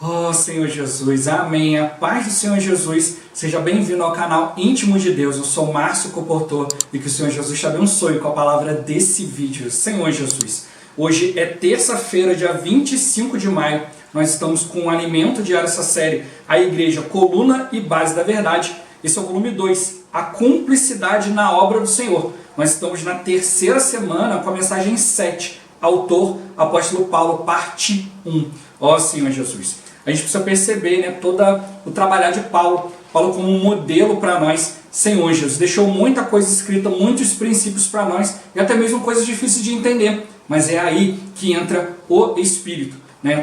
Oh Senhor Jesus, amém. A paz do Senhor Jesus, seja bem-vindo ao canal Íntimo de Deus. Eu sou Márcio Comportor e que o Senhor Jesus te abençoe com a palavra desse vídeo. Senhor Jesus, hoje é terça-feira, dia 25 de maio. Nós estamos com o alimento diário dessa série, a Igreja, Coluna e Base da Verdade. Esse é o volume 2, a cumplicidade na obra do Senhor. Nós estamos na terceira semana com a mensagem 7, autor, apóstolo Paulo, parte 1. Ó Senhor Jesus, a gente precisa perceber, todo o trabalhar de Paulo como um modelo para nós. Senhor Jesus deixou muita coisa escrita, muitos princípios para nós e até mesmo coisas difíceis de entender, mas é aí que entra o Espírito.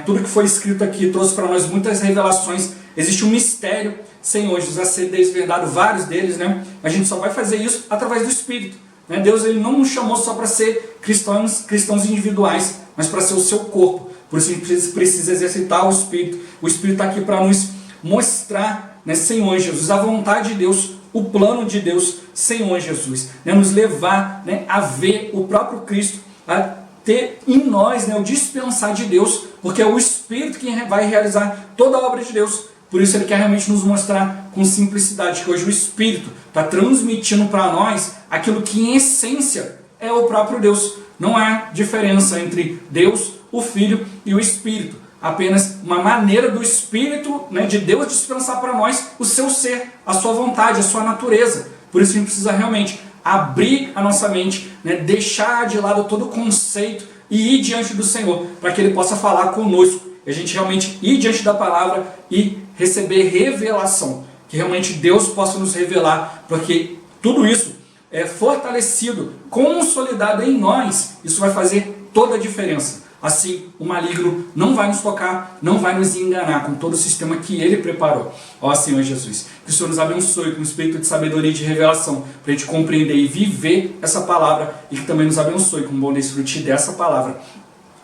Tudo que foi escrito aqui trouxe para nós muitas revelações. Existe um mistério, Senhor Jesus, a ser desvendado, vários deles. A gente só vai fazer isso através do Espírito. Deus ele não nos chamou só para ser cristãos individuais, mas para ser o seu corpo. Por isso a gente precisa exercitar o Espírito. O Espírito está aqui para nos mostrar, Senhor Jesus, a vontade de Deus, o plano de Deus, Senhor Jesus. Nos levar a ver o próprio Cristo, a ter em nós o dispensar de Deus, porque é o Espírito que vai realizar toda a obra de Deus. Por isso ele quer realmente nos mostrar com simplicidade que hoje o Espírito está transmitindo para nós aquilo que em essência é o próprio Deus. Não há diferença entre Deus, o Filho e o Espírito. Apenas uma maneira do Espírito, de Deus dispensar para nós o seu ser, a sua vontade, a sua natureza. Por isso a gente precisa realmente abrir a nossa mente, deixar de lado todo o conceito e ir diante do Senhor, para que Ele possa falar conosco. E a gente realmente ir diante da palavra e receber revelação. Que realmente Deus possa nos revelar, porque tudo isso é fortalecido, consolidado em nós. Isso vai fazer toda a diferença. Assim, o maligno não vai nos tocar, não vai nos enganar com todo o sistema que Ele preparou. Ó Senhor Jesus, que o Senhor nos abençoe com o espírito de sabedoria e de revelação, para a gente compreender e viver essa palavra, e que também nos abençoe com o bom desfrute dessa palavra.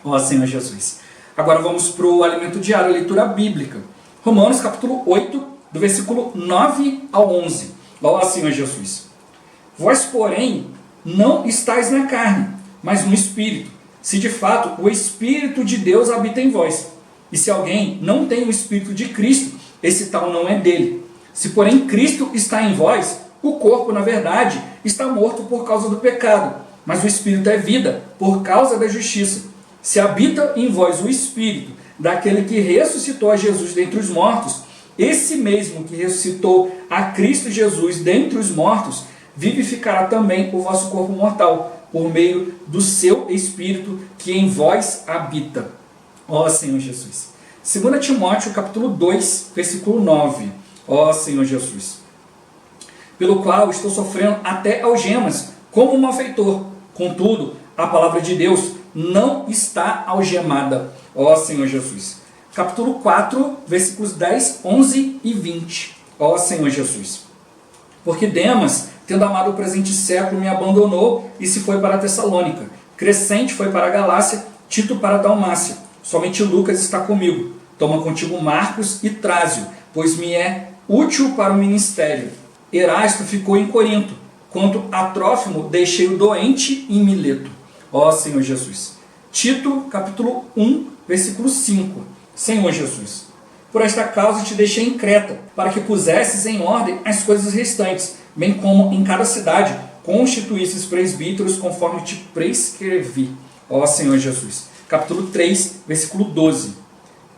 Ó Senhor Jesus. Agora vamos para o alimento diário, a leitura bíblica. Romanos capítulo 8, do versículo 9 ao 11. Ó Senhor Jesus. Vós, porém, não estáis na carne, mas no Espírito, se de fato o Espírito de Deus habita em vós. E se alguém não tem o Espírito de Cristo, esse tal não é dele. Se porém Cristo está em vós, o corpo, na verdade, está morto por causa do pecado, mas o Espírito é vida por causa da justiça. Se habita em vós o Espírito daquele que ressuscitou a Jesus dentre os mortos, esse mesmo que ressuscitou a Cristo Jesus dentre os mortos, vivificará também o vosso corpo mortal, por meio do seu Espírito que em vós habita. Ó Senhor Jesus. 2 Timóteo capítulo 2, versículo 9. Ó Senhor Jesus. Pelo qual estou sofrendo até algemas, como um malfeitor. Contudo, a palavra de Deus não está algemada. Ó Senhor Jesus. Capítulo 4, versículos 10, 11 e 20. Ó Senhor Jesus. Porque Demas, tendo amado o presente século, me abandonou e se foi para a Tessalônica. Crescente foi para a Galácia, Tito para a Dalmácia. Somente Lucas está comigo. Toma contigo Marcos e Trásio, pois me é útil para o ministério. Erasto ficou em Corinto. Quanto a Trófimo, deixei-o doente em Mileto. Ó Senhor Jesus. Tito, capítulo 1, versículo 5. Senhor Jesus. Por esta causa te deixei em Creta, para que pusesses em ordem as coisas restantes, bem como em cada cidade constituísses presbíteros conforme te prescrevi. Ó Senhor Jesus. Capítulo 3, versículo 12.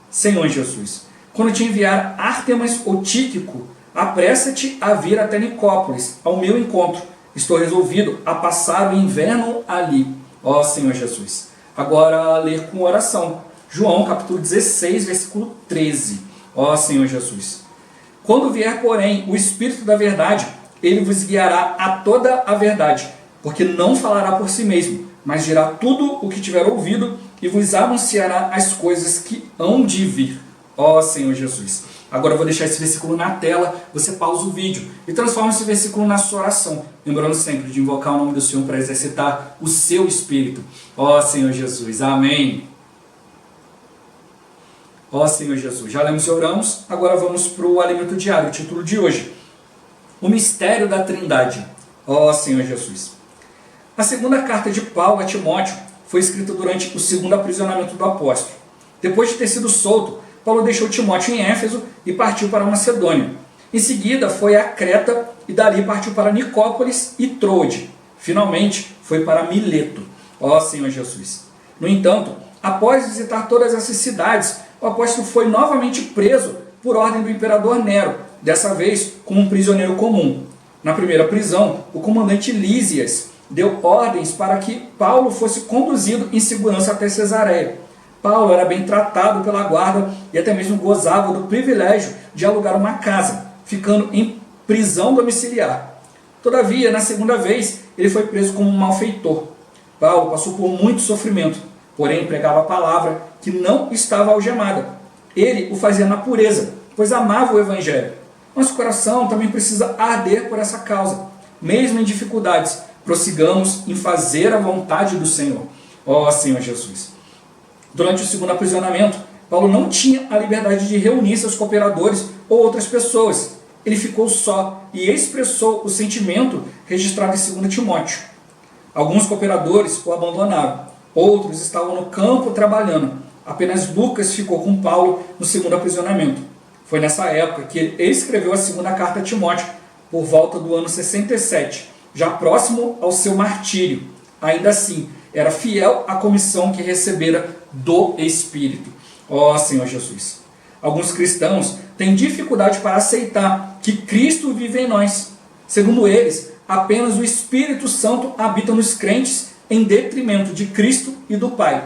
Senhor Jesus. Quando te enviar Ártemas ou Tíquico, apressa-te a vir até Nicópolis, ao meu encontro. Estou resolvido a passar o inverno ali. Ó Senhor Jesus. Agora ler com oração. João capítulo 16, versículo 13. Ó Senhor Jesus. Quando vier, porém, o Espírito da verdade, ele vos guiará a toda a verdade, porque não falará por si mesmo, mas dirá tudo o que tiver ouvido e vos anunciará as coisas que hão de vir. Ó Senhor Jesus. Agora eu vou deixar esse versículo na tela, você pausa o vídeo e transforma esse versículo na sua oração, lembrando sempre de invocar o nome do Senhor para exercitar o seu Espírito. Ó Senhor Jesus. Amém. Ó Senhor Jesus. Já lemos e oramos, agora vamos para o alimento diário, o título de hoje. O mistério da Trindade. Ó Senhor Jesus. A segunda carta de Paulo a Timóteo foi escrita durante o segundo aprisionamento do apóstolo. Depois de ter sido solto, Paulo deixou Timóteo em Éfeso e partiu para a Macedônia. Em seguida foi a Creta e dali partiu para Nicópolis e Troade. Finalmente foi para Mileto. Ó Senhor Jesus! No entanto, após visitar todas essas cidades, o apóstolo foi novamente preso por ordem do imperador Nero, dessa vez como um prisioneiro comum. Na primeira prisão, o comandante Lísias deu ordens para que Paulo fosse conduzido em segurança até Cesareia. Paulo era bem tratado pela guarda e até mesmo gozava do privilégio de alugar uma casa, ficando em prisão domiciliar. Todavia, na segunda vez, ele foi preso como um malfeitor. Paulo passou por muito sofrimento, porém pregava a palavra que não estava algemada. Ele o fazia na pureza, pois amava o Evangelho. Nosso coração também precisa arder por essa causa. Mesmo em dificuldades, prossigamos em fazer a vontade do Senhor. Ó Senhor Jesus! Durante o segundo aprisionamento, Paulo não tinha a liberdade de reunir seus cooperadores ou outras pessoas. Ele ficou só e expressou o sentimento registrado em 2 Timóteo. Alguns cooperadores o abandonaram, outros estavam no campo trabalhando. Apenas Lucas ficou com Paulo no segundo aprisionamento. Foi nessa época que ele escreveu a segunda carta a Timóteo, por volta do ano 67, já próximo ao seu martírio. Ainda assim, era fiel à comissão que recebera do Espírito. Ó Senhor Jesus! Alguns cristãos têm dificuldade para aceitar que Cristo vive em nós. Segundo eles, apenas o Espírito Santo habita nos crentes em detrimento de Cristo e do Pai.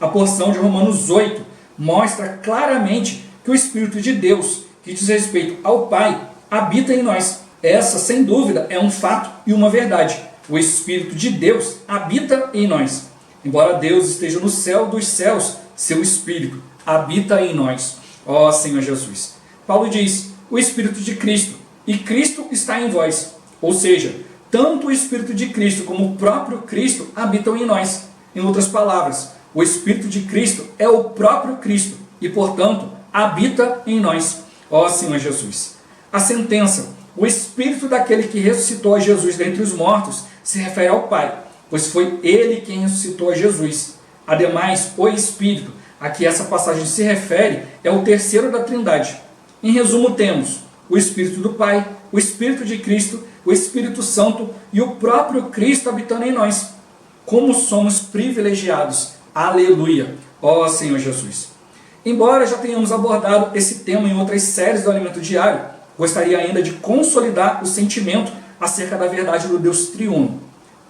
A porção de Romanos 8 mostra claramente que o Espírito de Deus, que diz respeito ao Pai, habita em nós. Essa, sem dúvida, é um fato e uma verdade. O Espírito de Deus habita em nós. Embora Deus esteja no céu dos céus, seu Espírito habita em nós. Ó Senhor Jesus! Paulo diz, o Espírito de Cristo, e Cristo está em vós. Ou seja, tanto o Espírito de Cristo como o próprio Cristo habitam em nós. Em outras palavras, o Espírito de Cristo é o próprio Cristo e, portanto, habita em nós. Ó Senhor Jesus! A sentença, o Espírito daquele que ressuscitou a Jesus dentre os mortos, se refere ao Pai, pois foi Ele quem ressuscitou a Jesus. Ademais, o Espírito, a que essa passagem se refere, é o terceiro da Trindade. Em resumo, temos o Espírito do Pai, o Espírito de Cristo, o Espírito Santo e o próprio Cristo habitando em nós. Como somos privilegiados! Aleluia! Ó Senhor Jesus! Embora já tenhamos abordado esse tema em outras séries do Alimento Diário, gostaria ainda de consolidar o sentimento acerca da verdade do Deus triuno.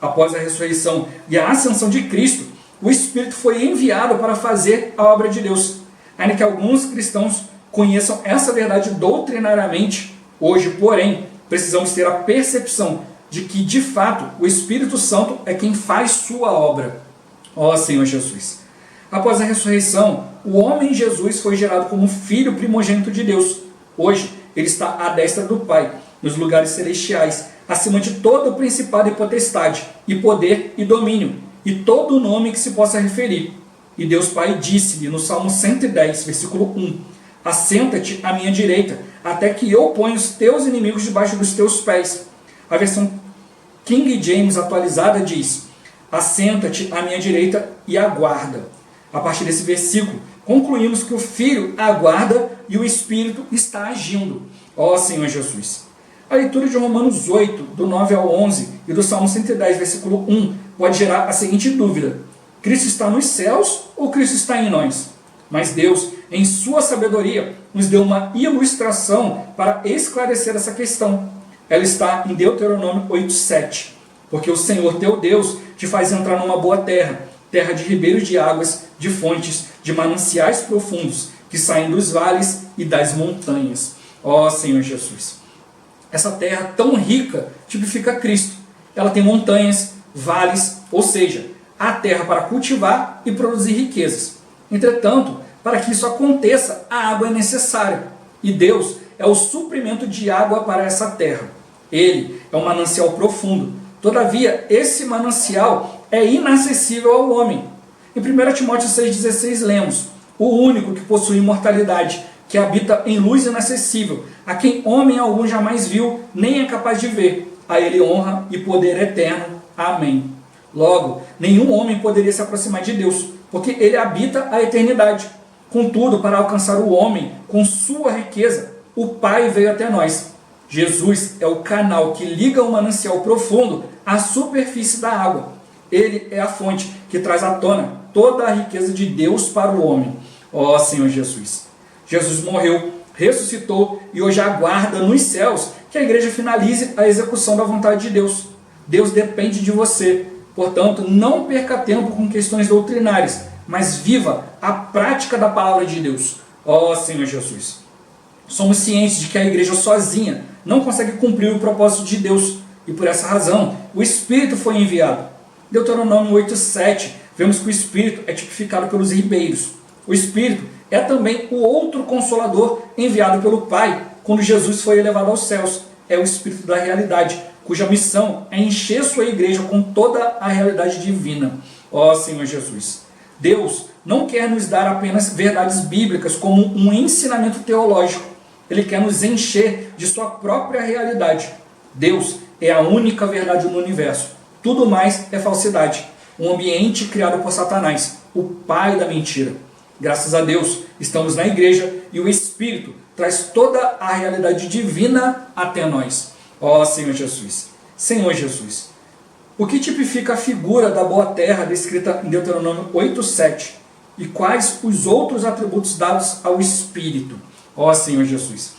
Após a ressurreição e a ascensão de Cristo, o Espírito foi enviado para fazer a obra de Deus. Ainda que alguns cristãos conheçam essa verdade doutrinariamente, hoje, porém, precisamos ter a percepção de que, de fato, o Espírito Santo é quem faz sua obra. Ó Senhor Jesus! Após a ressurreição, o homem Jesus foi gerado como filho primogênito de Deus. Hoje, ele está à destra do Pai, nos lugares celestiais, acima de todo principado e potestade, e poder e domínio, e todo nome que se possa referir. E Deus Pai disse-lhe no Salmo 110, versículo 1, assenta-te à minha direita, até que eu ponha os teus inimigos debaixo dos teus pés. A versão King James atualizada diz, assenta-te à minha direita e aguarda. A partir desse versículo, concluímos que o Filho aguarda e o Espírito está agindo. Ó Senhor Jesus! A leitura de Romanos 8, do 9 ao 11, e do Salmo 110, versículo 1, pode gerar a seguinte dúvida: Cristo está nos céus ou Cristo está em nós? Mas Deus, em sua sabedoria, nos deu uma ilustração para esclarecer essa questão. Ela está em Deuteronômio 8:7. Porque o Senhor teu Deus te faz entrar numa boa terra, terra de ribeiros de águas, de fontes, de mananciais profundos, que saem dos vales e das montanhas. Ó Senhor Jesus! Essa terra tão rica tipifica Cristo. Ela tem montanhas, vales, ou seja, a terra para cultivar e produzir riquezas. Entretanto, para que isso aconteça, a água é necessária. E Deus é o suprimento de água para essa terra. Ele é um manancial profundo. Todavia, esse manancial é inacessível ao homem. Em 1 Timóteo 6,16 lemos, o único que possui imortalidade, que habita em luz inacessível, a quem homem algum jamais viu, nem é capaz de ver. A ele honra e poder eterno. Amém. Logo, nenhum homem poderia se aproximar de Deus, porque ele habita a eternidade. Contudo, para alcançar o homem com sua riqueza, o Pai veio até nós. Jesus é o canal que liga o manancial profundo à superfície da água. Ele é a fonte que traz à tona toda a riqueza de Deus para o homem. Ó Senhor Jesus! Jesus morreu, ressuscitou e hoje aguarda nos céus que a igreja finalize a execução da vontade de Deus. Deus depende de você. Portanto, não perca tempo com questões doutrinárias, mas viva a prática da palavra de Deus. Ó Senhor Jesus! Somos cientes de que a igreja sozinha não consegue cumprir o propósito de Deus, e por essa razão o Espírito foi enviado. Deuteronômio 8,7, vemos que o Espírito é tipificado pelos ribeiros. O Espírito é também o outro Consolador enviado pelo Pai quando Jesus foi elevado aos céus. É o Espírito da realidade, cuja missão é encher sua igreja com toda a realidade divina. Ó Senhor Jesus! Deus não quer nos dar apenas verdades bíblicas como um ensinamento teológico. Ele quer nos encher de sua própria realidade. Deus é a única verdade no universo. Tudo mais é falsidade. Um ambiente criado por Satanás, o pai da mentira. Graças a Deus, estamos na igreja e o Espírito traz toda a realidade divina até nós. Ó Senhor Jesus! Senhor Jesus! O que tipifica a figura da boa terra descrita em Deuteronômio 8,7? E quais os outros atributos dados ao Espírito? Ó Senhor Jesus!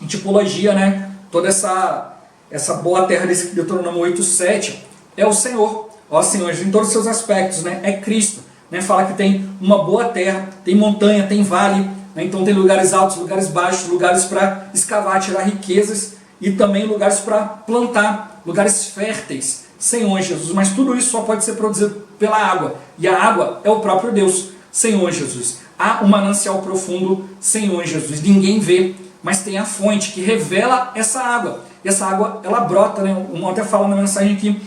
Em tipologia, né? Toda essa boa terra desse Deuteronômio 8,7 é o Senhor. Ó Senhor, em todos os seus aspectos, né? É Cristo. Né? Fala que tem uma boa terra, tem montanha, tem vale, né? Então tem lugares altos, lugares baixos, lugares para escavar, tirar riquezas e também lugares para plantar, lugares férteis. Senhor Jesus, mas tudo isso só pode ser produzido pela água, e a água é o próprio Deus. Senhor Jesus, há um manancial profundo, Senhor Jesus, ninguém vê, mas tem a fonte que revela essa água, e essa água, ela brota, né? Eu até falo na mensagem aqui,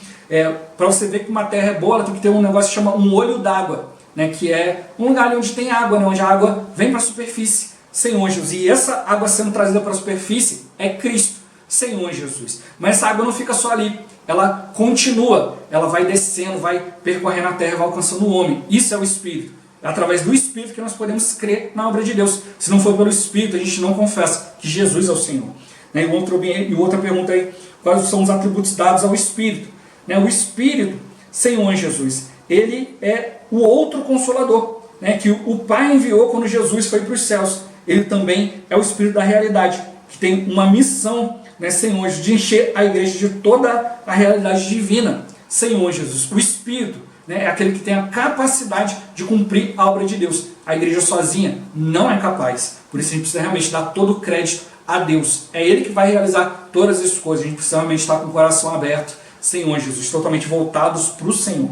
para você ver que uma terra é boa, ela tem que ter um negócio que chama um olho d'água, né? Que é um lugar onde tem água, né? Onde a água vem para a superfície, Senhor Jesus, e essa água sendo trazida para a superfície é Cristo, Senhor Jesus, mas essa água não fica só ali, ela continua, ela vai descendo, vai percorrendo a terra, vai alcançando o homem. Isso é o Espírito. É através do Espírito que nós podemos crer na obra de Deus. Se não for pelo Espírito, a gente não confessa que Jesus é o Senhor. E outra pergunta aí, quais são os atributos dados ao Espírito? O Espírito, Senhor Jesus, ele é o outro Consolador, que o Pai enviou quando Jesus foi para os céus. Ele também é o Espírito da realidade, que tem uma missão, Senhor, de encher a igreja de toda a realidade divina. Senhor Jesus, o Espírito é aquele que tem a capacidade de cumprir a obra de Deus. A igreja sozinha não é capaz. Por isso a gente precisa realmente dar todo o crédito a Deus. É Ele que vai realizar todas as coisas. A gente precisa realmente estar com o coração aberto, Senhor Jesus, totalmente voltados para o Senhor.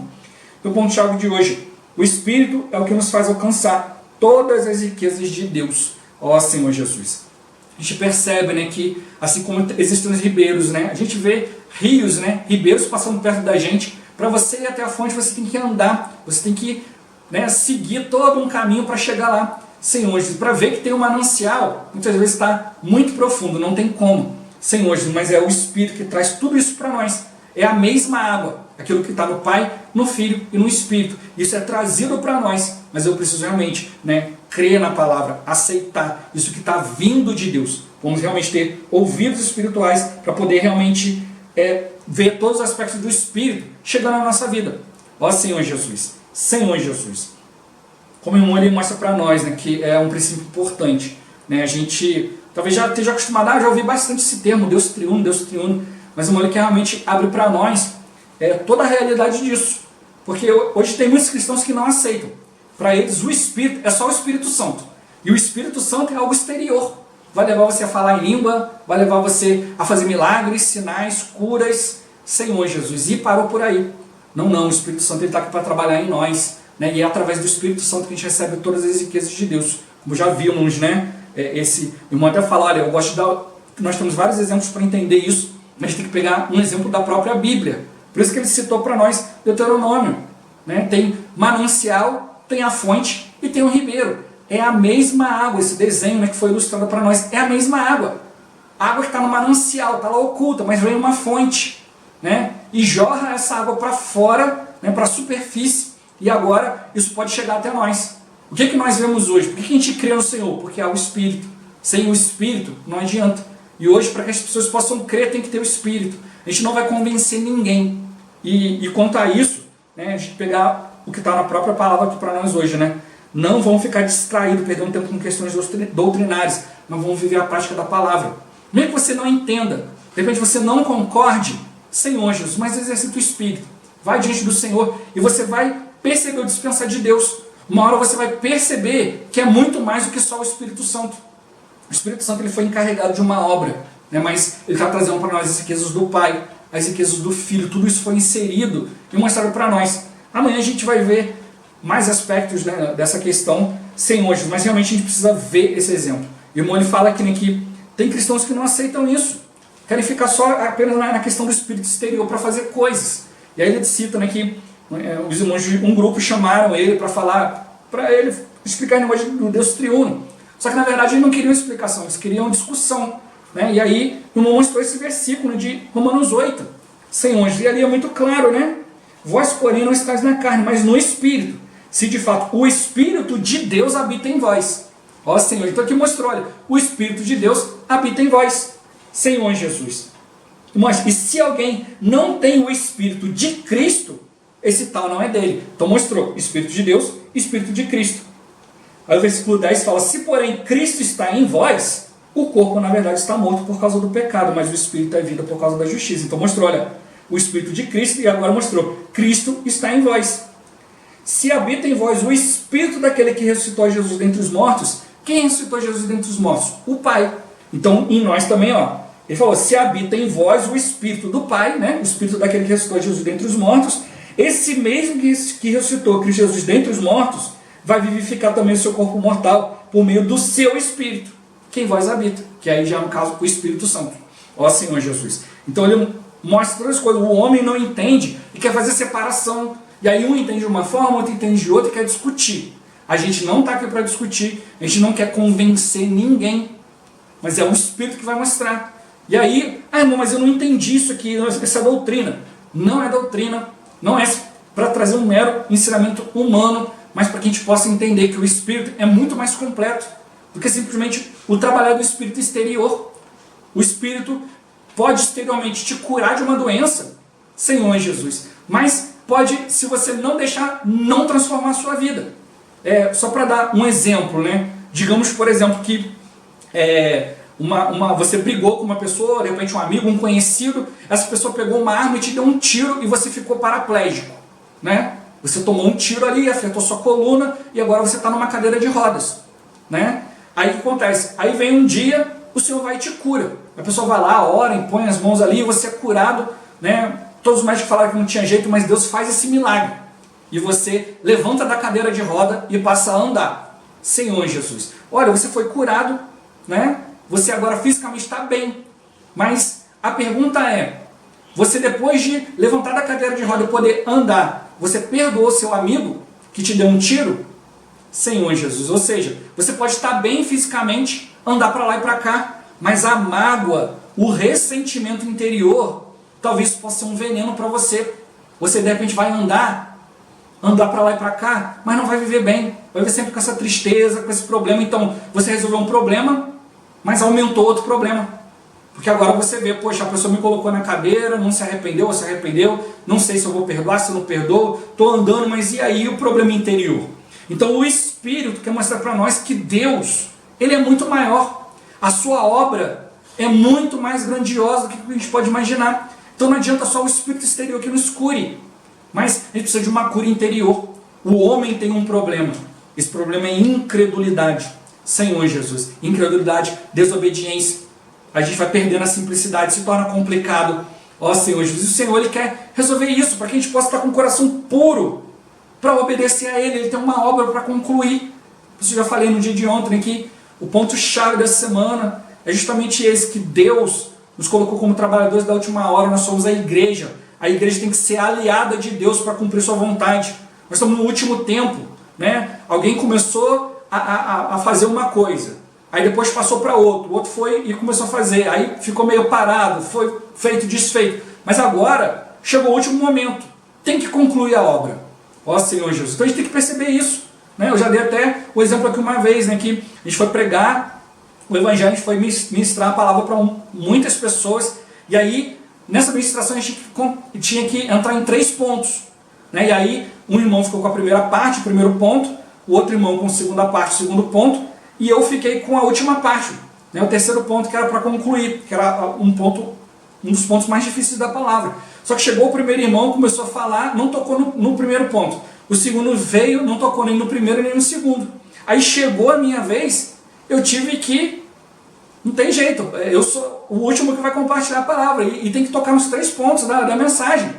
Então, o ponto-chave de hoje, o Espírito é o que nos faz alcançar todas as riquezas de Deus. Ó Senhor Jesus. A gente percebe, que assim como existem os ribeiros, a gente vê rios, ribeiros passando perto da gente. Para você ir até a fonte, você tem que andar, você tem que seguir todo um caminho para chegar lá. Senhor Jesus, para ver que tem um manancial, muitas vezes está muito profundo, não tem como. Senhor Jesus, mas é o Espírito que traz tudo isso para nós. É a mesma água, aquilo que está no Pai, no Filho e no Espírito. Isso é trazido para nós, mas eu preciso realmente crer na palavra, aceitar isso que está vindo de Deus. Vamos realmente ter ouvidos espirituais para poder realmente ver todos os aspectos do Espírito chegando na nossa vida. Ó Senhor Jesus, Senhor Jesus. Como o irmão ele mostra para nós, que é um princípio importante. A gente talvez já esteja acostumado, já ouvi bastante esse termo, Deus triuno, mas o irmão ele que realmente abre para nós toda a realidade disso. Porque hoje tem muitos cristãos que não aceitam. Para eles o Espírito é só o Espírito Santo. E o Espírito Santo é algo exterior. Vai levar você a falar em língua, vai levar você a fazer milagres, sinais, curas, Senhor Jesus. E parou por aí. Não, o Espírito Santo está aqui para trabalhar em nós. E é através do Espírito Santo que a gente recebe todas as riquezas de Deus. Como já vimos, esse irmão até fala, olha, eu gosto de dar... Nós temos vários exemplos para entender isso, mas a gente tem que pegar um exemplo da própria Bíblia. Por isso que ele citou para nós Deuteronômio. Tem manancial, tem a fonte e tem o ribeiro. É a mesma água, esse desenho que foi ilustrado para nós, é a mesma água. A água que está no manancial, está lá oculta, mas vem uma fonte, e jorra essa água para fora, para a superfície, e agora isso pode chegar até nós. O que nós vemos hoje? Por que a gente crê no Senhor? Porque há o Espírito. Sem o Espírito não adianta. E hoje, para que as pessoas possam crer, tem que ter o Espírito. A gente não vai convencer ninguém. E quanto a isso, né, a gente pegar o que está na própria palavra aqui para nós hoje, né? Não vão ficar distraídos, perdendo tempo com questões doutrinárias, mas vão viver a prática da palavra. Mesmo que você não entenda, de repente você não concorde, Senhor Jesus, mas exercita o Espírito. Vai diante do Senhor e você vai perceber o dispensar de Deus. Uma hora você vai perceber que é muito mais do que só o Espírito Santo. O Espírito Santo ele foi encarregado de uma obra, né? Mas ele está trazendo para nós as riquezas do Pai, as riquezas do Filho, tudo isso foi inserido e mostrado para nós. Amanhã a gente vai ver mais aspectos, né, dessa questão sem hoje, mas realmente a gente precisa ver esse exemplo. E o irmão ele fala aqui, né, que tem cristãos que não aceitam isso, querem ficar só apenas na questão do espírito exterior para fazer coisas. E aí ele cita, né, que os irmãos de um grupo chamaram ele para falar, para ele explicar o negócio do Deus triuno. Só que na verdade eles não queriam explicação, eles queriam discussão. Né? E aí o irmão mostrou esse versículo de Romanos 8, sem onde, e ali é muito claro, né? Vós, porém, não estáis na carne, mas no Espírito, se de fato o Espírito de Deus habita em vós. Ó Senhor, então aqui mostrou, olha, o Espírito de Deus habita em vós, Senhor Jesus. Mas, e se alguém não tem o Espírito de Cristo, esse tal não é dele. Então mostrou, Espírito de Deus, Espírito de Cristo. Aí o versículo 10 fala, se porém Cristo está em vós, o corpo na verdade está morto por causa do pecado, mas o Espírito é vida por causa da justiça. Então mostrou, olha, o Espírito de Cristo, e agora mostrou, Cristo está em vós. Se habita em vós o Espírito daquele que ressuscitou Jesus dentre os mortos, quem ressuscitou Jesus dentre os mortos? O Pai. Então em nós também, ó, ele falou, se habita em vós o Espírito do Pai, né? O Espírito daquele que ressuscitou Jesus dentre os mortos, esse mesmo que ressuscitou Cristo Jesus dentre os mortos, vai vivificar também o seu corpo mortal por meio do seu Espírito, que em vós habita, que aí já no caso o Espírito Santo. Ó Senhor Jesus. Então ele mostra todas as coisas. O homem não entende e quer fazer separação. E aí um entende de uma forma, outro entende de outra e quer discutir. A gente não está aqui para discutir, a gente não quer convencer ninguém, mas é o Espírito que vai mostrar. E aí, irmão, mas eu não entendi isso aqui, essa doutrina. Não é doutrina, não é para trazer um mero ensinamento humano, mas para que a gente possa entender que o Espírito é muito mais completo do que simplesmente o trabalhar do Espírito exterior. O Espírito pode exteriormente te curar de uma doença, Senhor Jesus, mas pode, se você não deixar, não transformar a sua vida. Só para dar um exemplo, né? Digamos, por exemplo, que você brigou com uma pessoa, de repente um amigo, um conhecido, essa pessoa pegou uma arma e te deu um tiro e você ficou paraplégico, né? Você tomou um tiro ali, afetou sua coluna e agora você está numa cadeira de rodas, né? Aí o que acontece? Aí vem um dia, o Senhor vai e te cura. A pessoa vai lá, ora, impõe as mãos ali e você é curado, né? Todos os médicos falaram que não tinha jeito, mas Deus faz esse milagre. E você levanta da cadeira de roda e passa a andar. Senhor Jesus. Olha, você foi curado, né? Você agora fisicamente está bem. Mas a pergunta é, você depois de levantar da cadeira de roda e poder andar, você perdoou seu amigo que te deu um tiro? Senhor Jesus. Ou seja, você pode estar bem fisicamente, andar para lá e para cá, mas a mágoa, o ressentimento interior, talvez possa ser um veneno para você. Você de repente vai andar para lá e para cá, mas não vai viver bem. Vai viver sempre com essa tristeza, com esse problema. Então, você resolveu um problema, mas aumentou outro problema. Porque agora você vê, poxa, a pessoa me colocou na cadeira, não se arrependeu ou se arrependeu, não sei se eu vou perdoar, se eu não perdoo, estou andando, mas e aí o problema interior? Então o Espírito quer mostrar para nós que Deus, Ele é muito maior. A sua obra é muito mais grandiosa do que a gente pode imaginar. Então não adianta só o Espírito exterior que nos cure, mas a gente precisa de uma cura interior. O homem tem um problema. Esse problema é incredulidade. Senhor Jesus. Incredulidade, desobediência. A gente vai perdendo a simplicidade, se torna complicado. Ó Senhor Jesus, o Senhor Ele quer resolver isso, para que a gente possa estar com o coração puro, para obedecer a Ele. Ele tem uma obra para concluir. Eu já falei no dia de ontem que o ponto-chave dessa semana é justamente esse, que Deus nos colocou como trabalhadores da última hora, nós somos a igreja. A igreja tem que ser aliada de Deus para cumprir sua vontade. Nós estamos no último tempo, né? Alguém começou a fazer uma coisa, aí depois passou para outro, o outro foi e começou a fazer, aí ficou meio parado, foi feito, desfeito, mas agora chegou o último momento, tem que concluir a obra. Ó Senhor Jesus, então a gente tem que perceber isso. Né? Eu já dei até o exemplo aqui uma vez, né, que a gente foi pregar o evangelho, a gente foi ministrar a palavra para muitas pessoas, e aí nessa ministração a gente tinha que entrar em 3 pontos. Né? E aí um irmão ficou com a primeira parte, o primeiro ponto, o outro irmão com a segunda parte, o segundo ponto, e eu fiquei com a última parte, né? O terceiro ponto, que era para concluir, que era um dos pontos mais difíceis da palavra. Só que chegou o primeiro irmão, começou a falar, não tocou no primeiro ponto. O segundo veio, não tocou nem no primeiro nem no segundo. Aí chegou a minha vez, eu tive que... Não tem jeito, eu sou o último que vai compartilhar a palavra, e tem que tocar nos 3 pontos da mensagem.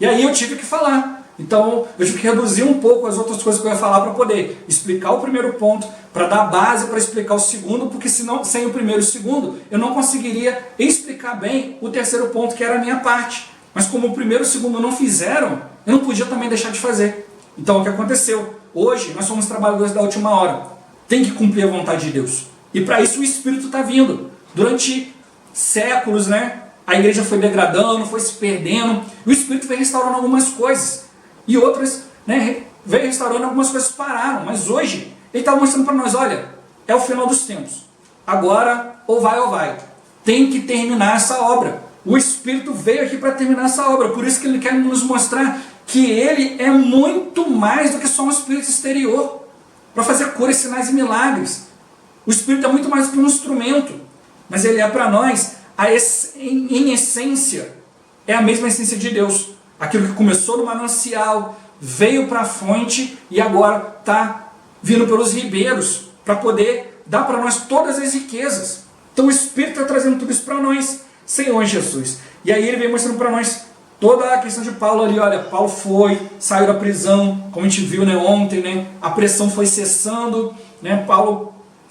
E aí eu tive que falar. Então eu tive que reduzir um pouco as outras coisas que eu ia falar para poder explicar o primeiro ponto, para dar base para explicar o segundo, porque senão, sem o primeiro e o segundo, eu não conseguiria explicar bem o terceiro ponto, que era a minha parte. Mas como o primeiro e o segundo não fizeram, eu não podia também deixar de fazer. Então o que aconteceu? Hoje nós somos trabalhadores da última hora. Tem que cumprir a vontade de Deus. E para isso o Espírito está vindo. Durante séculos, né, a igreja foi degradando, foi se perdendo. E o Espírito veio restaurando algumas coisas. E outras, né, veio restaurando, algumas coisas pararam. Mas hoje ele está mostrando para nós, olha, é o final dos tempos. Agora ou vai. Tem que terminar essa obra. O Espírito veio aqui para terminar essa obra. Por isso que ele quer nos mostrar que ele é muito mais do que só um Espírito exterior para fazer curas, sinais e milagres. O Espírito é muito mais do que um instrumento, mas ele é para nós, em essência, é a mesma essência de Deus. Aquilo que começou no manancial, veio para a fonte e agora está vindo pelos ribeiros para poder dar para nós todas as riquezas. Então o Espírito está trazendo tudo isso para nós, Senhor Jesus. E aí ele vem mostrando para nós toda a questão de Paulo ali. Olha, Paulo saiu da prisão, como a gente viu, né, ontem, né, a pressão foi cessando, né,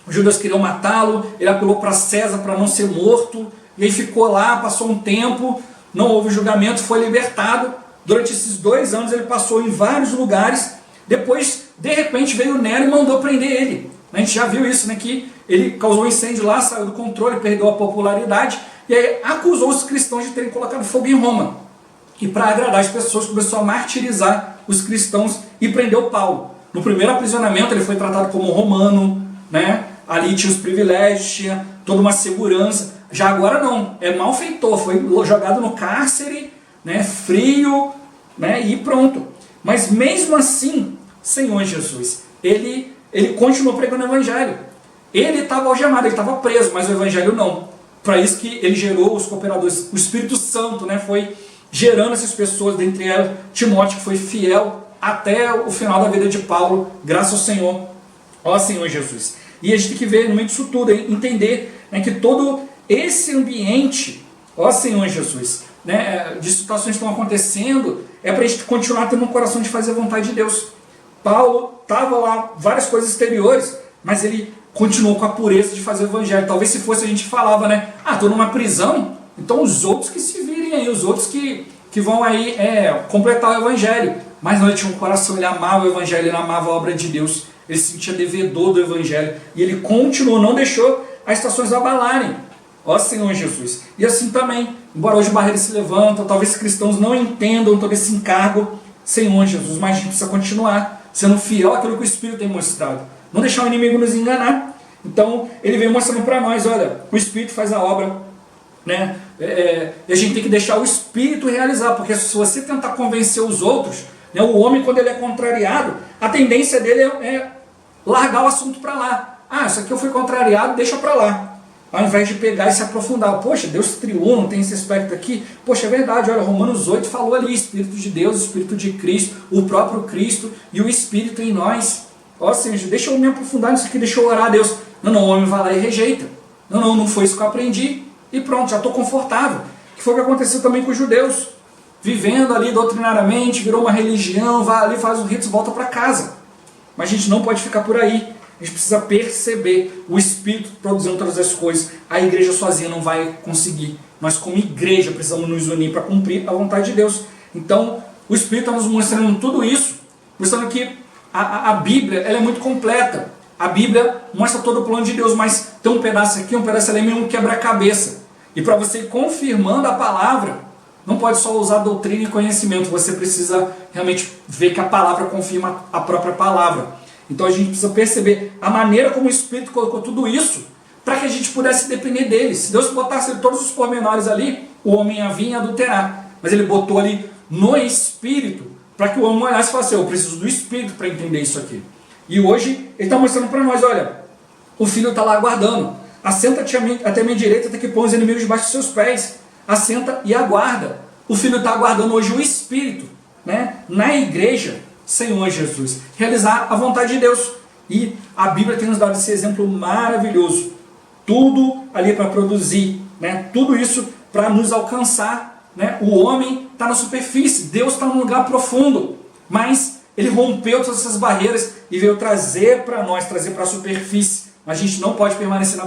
os judeus queriam matá-lo, ele apelou para César para não ser morto, e aí ficou lá, passou um tempo, não houve julgamento, foi libertado. Durante esses 2 anos ele passou em vários lugares. Depois, de repente, veio Nero e mandou prender ele. A gente já viu isso, né, que ele causou um incêndio lá, saiu do controle, perdeu a popularidade, e aí acusou os cristãos de terem colocado fogo em Roma. E para agradar as pessoas, começou a martirizar os cristãos e prendeu Paulo. No primeiro aprisionamento ele foi tratado como romano, né? Ali tinha os privilégios, tinha toda uma segurança. Já agora não, é malfeitor, foi jogado no cárcere, né, frio, né, e pronto. Mas mesmo assim, Senhor Jesus, ele continuou pregando o evangelho. Ele estava algemado, ele estava preso, mas o evangelho não. Para isso que ele gerou os cooperadores. O Espírito Santo, né, foi gerando essas pessoas, dentre elas Timóteo, que foi fiel até o final da vida de Paulo, graças ao Senhor, ó Senhor Jesus. E a gente tem que ver no meio disso tudo, entender, né, que todo esse ambiente, ó Senhor Jesus, né, de situações que estão acontecendo, é para a gente continuar tendo um coração de fazer a vontade de Deus. Paulo estava lá, várias coisas exteriores, mas ele continuou com a pureza de fazer o evangelho. Talvez se fosse a gente falava, né, estou numa prisão, então os outros que se virem aí, os outros que vão aí completar o evangelho. Mas não, ele tinha um coração, ele amava o evangelho, ele amava a obra de Deus, ele se sentia devedor do evangelho, e ele continuou, não deixou as estações abalarem. Ó Senhor Jesus. E assim também, embora hoje barreiras se levantam, talvez cristãos não entendam todo esse encargo, Senhor Jesus, mas a gente precisa continuar sendo fiel àquilo que o Espírito tem mostrado. Não deixar o inimigo nos enganar. Então, ele vem mostrando para nós, olha, o Espírito faz a obra, né? E a gente tem que deixar o Espírito realizar, porque se você tentar convencer os outros, né, o homem, quando ele é contrariado, a tendência dele é largar o assunto para lá. Isso aqui eu fui contrariado, deixa para lá. Ao invés de pegar e se aprofundar. Poxa, Deus triuno, tem esse aspecto aqui. Poxa, é verdade, olha, Romanos 8 falou ali, Espírito de Deus, Espírito de Cristo, o próprio Cristo e o Espírito em nós. Ó Senhor, deixa eu me aprofundar nisso aqui, deixa eu orar a Deus. Não, o homem vai lá e rejeita. Não foi isso que eu aprendi. E pronto, já estou confortável. Que foi o que aconteceu também com os judeus. Vivendo ali doutrinariamente, virou uma religião, vai ali, faz os ritos, volta para casa. Mas a gente não pode ficar por aí. A gente precisa perceber o Espírito produzindo todas as coisas. A igreja sozinha não vai conseguir. Nós, como igreja, precisamos nos unir para cumprir a vontade de Deus. Então, o Espírito está nos mostrando tudo isso, mostrando que a Bíblia ela é muito completa. A Bíblia mostra todo o plano de Deus, mas tem um pedaço aqui, um pedaço ali, meio um quebra-cabeça. E para você ir confirmando a palavra, não pode só usar doutrina e conhecimento. Você precisa realmente ver que a palavra confirma a própria palavra. Então a gente precisa perceber a maneira como o Espírito colocou tudo isso para que a gente pudesse depender dele. Se Deus botasse todos os pormenores ali, o homem ia vir e adulterar. Mas ele botou ali no Espírito para que o homem olhasse e falasse, eu preciso do Espírito para entender isso aqui. E hoje ele está mostrando para nós, olha, o filho está lá aguardando. Assenta-te até a minha direita até que põe os inimigos debaixo dos seus pés. Assenta e aguarda. O filho está aguardando hoje o Espírito, né? Na igreja, Senhor Jesus, realizar a vontade de Deus. E a Bíblia tem nos dado esse exemplo maravilhoso. Tudo ali para produzir, né? Tudo isso para nos alcançar, né? O homem está na superfície, Deus está num lugar profundo, mas ele rompeu todas essas barreiras e veio trazer para nós, trazer para a superfície. Mas a gente não pode permanecer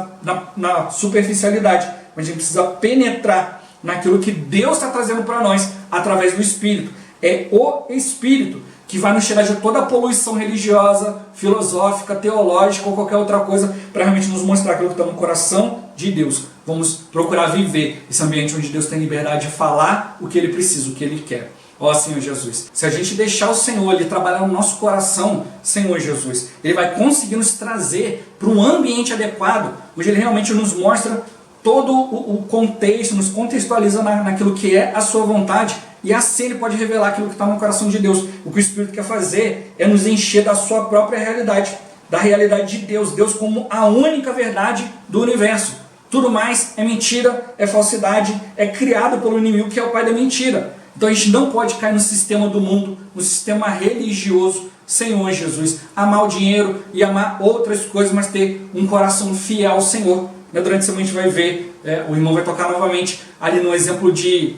na superficialidade, mas a gente precisa penetrar naquilo que Deus está trazendo para nós através do Espírito. É o Espírito que vai nos tirar de toda a poluição religiosa, filosófica, teológica ou qualquer outra coisa, para realmente nos mostrar aquilo que está no coração de Deus. Vamos procurar viver esse ambiente onde Deus tem liberdade de falar o que Ele precisa, o que Ele quer. Ó Senhor Jesus, se a gente deixar o Senhor Ele trabalhar no nosso coração, Senhor Jesus, Ele vai conseguir nos trazer para um ambiente adequado, onde Ele realmente nos mostra todo o contexto, nos contextualiza naquilo que é a sua vontade, e assim Ele pode revelar aquilo que está no coração de Deus. O que o Espírito quer fazer é nos encher da sua própria realidade, da realidade de Deus, Deus como a única verdade do universo. Tudo mais é mentira, é falsidade, é criado pelo inimigo que é o pai da mentira. Então a gente não pode cair no sistema do mundo, no sistema religioso, Senhor Jesus, amar o dinheiro e amar outras coisas, mas ter um coração fiel ao Senhor. Durante a semana a gente vai ver, o irmão vai tocar novamente ali no exemplo de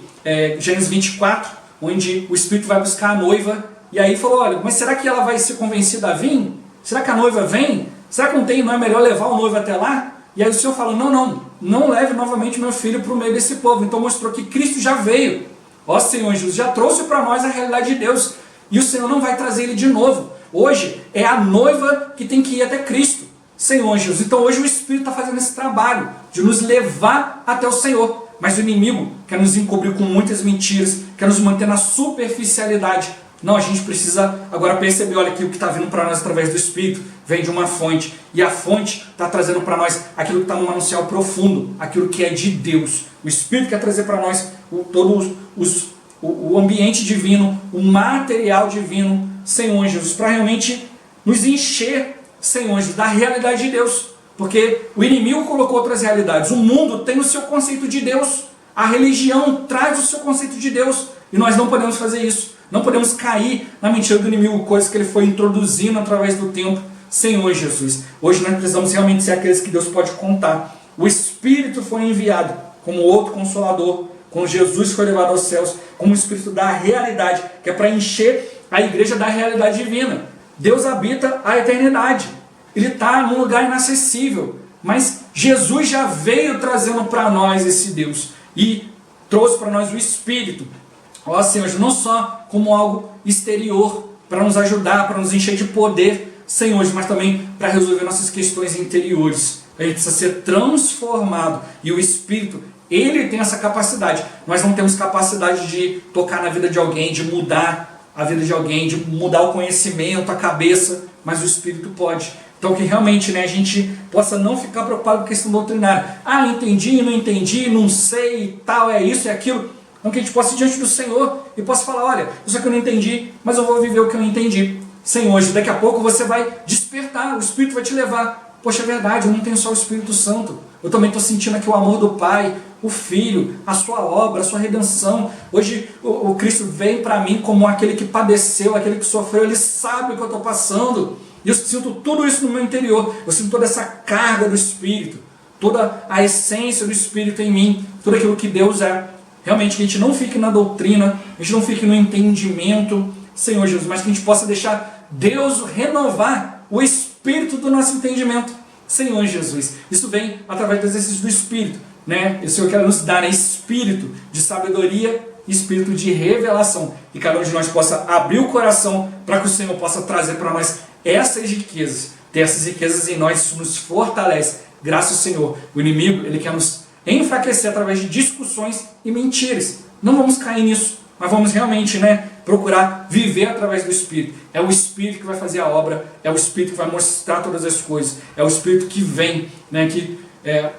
Gênesis 24, onde o Espírito vai buscar a noiva, e aí falou, olha, mas será que ela vai ser convencida a vir? Será que a noiva vem? Será que não é melhor levar o noivo até lá? E aí o Senhor falou, não leve novamente meu filho para o meio desse povo. Então mostrou que Cristo já veio. Ó Senhor Jesus, já trouxe para nós a realidade de Deus. E o Senhor não vai trazer ele de novo. Hoje é a noiva que tem que ir até Cristo. Senhor Jesus. Então hoje o Espírito está fazendo esse trabalho de nos levar até o Senhor. Mas o inimigo quer nos encobrir com muitas mentiras, quer nos manter na superficialidade. Não, a gente precisa agora perceber, olha, que o que está vindo para nós através do Espírito vem de uma fonte. E a fonte está trazendo para nós aquilo que está no manancial profundo, aquilo que é de Deus. O Espírito quer trazer para nós todo o ambiente divino, o material divino, Senhor Jesus, para realmente nos encher, Senhor Jesus, da realidade de Deus. Porque o inimigo colocou outras realidades. O mundo tem o seu conceito de Deus. A religião traz o seu conceito de Deus. E nós não podemos fazer isso. Não podemos cair na mentira do inimigo, coisas que ele foi introduzindo através do tempo. Senhor Jesus, hoje nós precisamos realmente ser aqueles que Deus pode contar. O Espírito foi enviado como outro Consolador, como Jesus foi levado aos céus, como o Espírito da realidade, que é para encher a igreja da realidade divina. Deus habita a eternidade. Ele está num lugar inacessível. Mas Jesus já veio trazendo para nós esse Deus. E trouxe para nós o Espírito. Ó Senhor, não só como algo exterior, para nos ajudar, para nos encher de poder, Senhor, mas também para resolver nossas questões interiores. A gente precisa ser transformado. E o Espírito, ele tem essa capacidade. Nós não temos capacidade de tocar na vida de alguém, de mudar a vida de alguém, de mudar o conhecimento, a cabeça, mas o Espírito pode. Então que realmente, a gente possa não ficar preocupado com a questão doutrinária. Entendi, não entendi, não sei e tal, é isso, é aquilo. Então que a gente possa ir diante do Senhor e possa falar, olha, isso aqui eu não entendi, mas eu vou viver o que eu entendi. Senhor, daqui a pouco você vai despertar, o Espírito vai te levar. Poxa, é verdade, eu não tenho só o Espírito Santo. Eu também estou sentindo aqui o amor do Pai, o Filho, a sua obra, a sua redenção. Hoje o Cristo vem para mim como aquele que padeceu, aquele que sofreu, ele sabe o que eu estou passando. E eu sinto tudo isso no meu interior. Eu sinto toda essa carga do Espírito, toda a essência do Espírito em mim, tudo aquilo que Deus é. Realmente que a gente não fique na doutrina, a gente não fique no entendimento, Senhor Jesus, mas que a gente possa deixar Deus renovar o Espírito do nosso entendimento. Senhor Jesus, isso vem através do exercício do Espírito, O Senhor quer nos dar espírito de sabedoria e espírito de revelação. E cada um de nós possa abrir o coração para que o Senhor possa trazer para nós essas riquezas. Ter essas riquezas em nós, isso nos fortalece. Graças ao Senhor. O inimigo, ele quer nos enfraquecer através de discussões e mentiras. Não vamos cair nisso, mas vamos realmente, procurar viver através do Espírito. É o Espírito que vai fazer a obra, é o Espírito que vai mostrar todas as coisas, é o Espírito que vem, né, que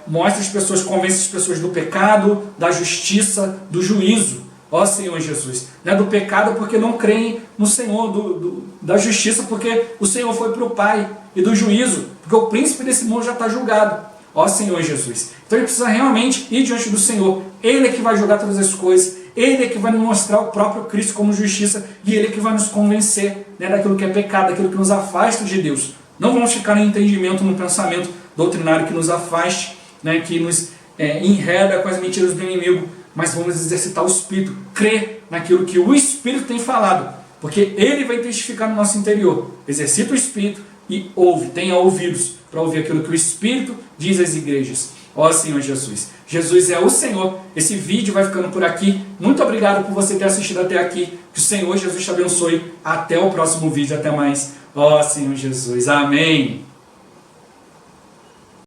mostra as pessoas, convence as pessoas do pecado, da justiça, do juízo. Ó Senhor Jesus, né, do pecado porque não creem no Senhor, da justiça porque o Senhor foi para o Pai, e do juízo porque o príncipe desse mundo já está julgado. Ó Senhor Jesus. Então ele precisa realmente ir diante do Senhor. Ele é que vai julgar todas as coisas, Ele é que vai nos mostrar o próprio Cristo como justiça, e Ele é que vai nos convencer, né, daquilo que é pecado, daquilo que nos afasta de Deus. Não vamos ficar no entendimento, no pensamento doutrinário que nos afaste, né, que nos enreda com as mentiras do inimigo, mas vamos exercitar o Espírito, crer naquilo que o Espírito tem falado, porque Ele vai testificar no nosso interior. Exercita o Espírito e ouve, tenha ouvidos para ouvir aquilo que o Espírito diz às igrejas. Ó Senhor Jesus. Jesus é o Senhor. Esse vídeo vai ficando por aqui. Muito obrigado por você ter assistido até aqui. Que o Senhor Jesus te abençoe. Até o próximo vídeo. Até mais. Ó Senhor Jesus. Amém.